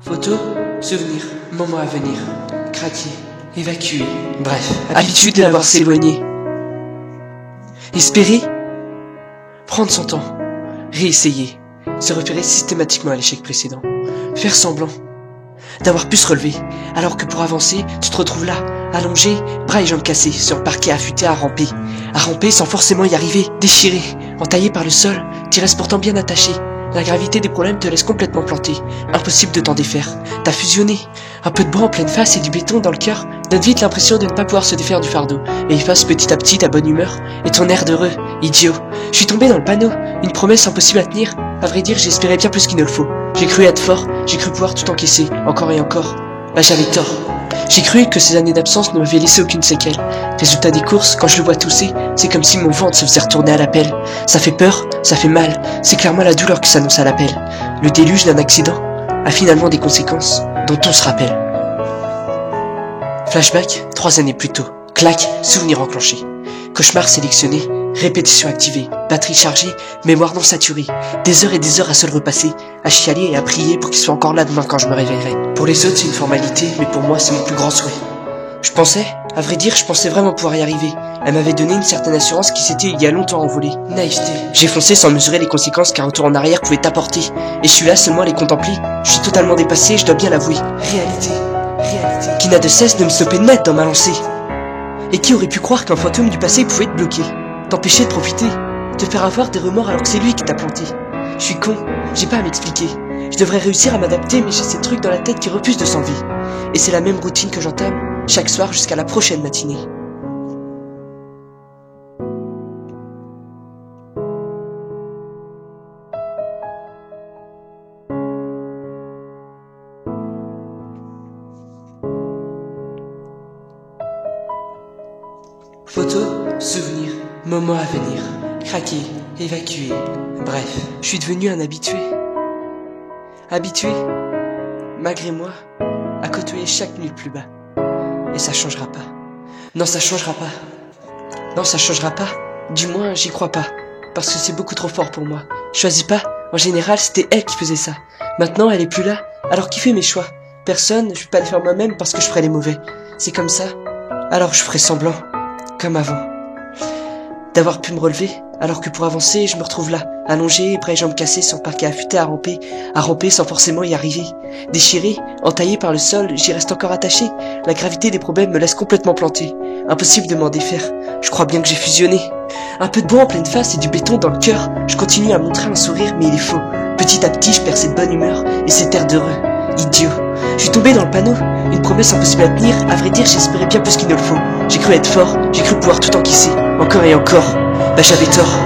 Photo, souvenir, moment à venir, craquer, évacuer, bref, habitude de l'avoir s'éloigné. Espérer, prendre son temps, réessayer, se repérer systématiquement à l'échec précédent, faire semblant d'avoir pu se relever, alors que pour avancer, tu te retrouves là, allongé, bras et jambes cassés, sur le parquet affûté à ramper sans forcément y arriver, déchiré, entaillé par le sol, t'y restes pourtant bien attaché. La gravité des problèmes te laisse complètement planté, impossible de t'en défaire. T'as fusionné, un peu de bois en pleine face et du béton dans le cœur donne vite l'impression de ne pas pouvoir se défaire du fardeau, et efface petit à petit ta bonne humeur et ton air d'heureux, idiot. Je suis tombé dans le panneau, une promesse impossible à tenir. À vrai dire, j'espérais bien plus qu'il ne le faut. J'ai cru être fort, j'ai cru pouvoir tout encaisser, encore et encore. Bah j'avais tort. J'ai cru que ces années d'absence ne m'avaient laissé aucune séquelle. Résultat des courses, quand je le vois tousser, c'est comme si mon ventre se faisait retourner à l'appel. Ça fait peur, ça fait mal, c'est clairement la douleur qui s'annonce à l'appel. Le déluge d'un accident a finalement des conséquences dont on se rappelle. Flashback, 3 années plus tôt. Clac, souvenir enclenché. Cauchemar sélectionné, répétition activée, batterie chargée, mémoire non saturée. Des heures et des heures à se le repasser, à chialer et à prier pour qu'il soit encore là demain quand je me réveillerai. Pour les autres c'est une formalité, mais pour moi c'est mon plus grand souhait. À vrai dire, je pensais vraiment pouvoir y arriver. Elle m'avait donné une certaine assurance qui s'était il y a longtemps envolée. Naïveté. J'ai foncé sans mesurer les conséquences qu'un retour en arrière pouvait apporter. Et je suis là seulement à les contempler. Je suis totalement dépassé, je dois bien l'avouer. Réalité. Qui n'a de cesse de me stopper net dans ma lancée. Et qui aurait pu croire qu'un fantôme du passé pouvait te bloquer, t'empêcher de profiter, te faire avoir des remords alors que c'est lui qui t'a planté. Je suis con, j'ai pas à m'expliquer. Je devrais réussir à m'adapter, mais j'ai ces trucs dans la tête qui refusent de s'enlever. Et c'est la même routine que j'entame chaque soir jusqu'à la prochaine matinée. Photo, souvenir, moment à venir, craquer, évacuer, bref, je suis devenu un habitué. Habitué, malgré moi, à côtoyer chaque nuit le plus bas. Et ça changera pas. Non, ça changera pas. Non, ça changera pas. Du moins, j'y crois pas. Parce que c'est beaucoup trop fort pour moi. Je choisis pas. En général, c'était elle qui faisait ça. Maintenant, elle est plus là. Alors qui fait mes choix? Personne, je peux pas le faire moi-même parce que je ferais les mauvais. C'est comme ça. Alors je ferai semblant. Comme avant. D'avoir pu me relever, alors que pour avancer, je me retrouve là, allongé, bras et jambes cassés sur le parquet affûté à ramper sans forcément y arriver. Déchiré, entaillé par le sol, j'y reste encore attaché. La gravité des problèmes me laisse complètement planté. Impossible de m'en défaire. Je crois bien que j'ai fusionné. Un peu de bois en pleine face et du béton dans le cœur. Je continue à montrer un sourire, mais il est faux. Petit à petit, je perds cette bonne humeur et cet air d'heureux. Idiot. Je suis tombé dans le panneau, une promesse impossible à tenir. À vrai dire, j'espérais bien plus qu'il ne le faut. J'ai cru être fort, j'ai cru pouvoir tout encaisser, encore et encore. Bah j'avais tort.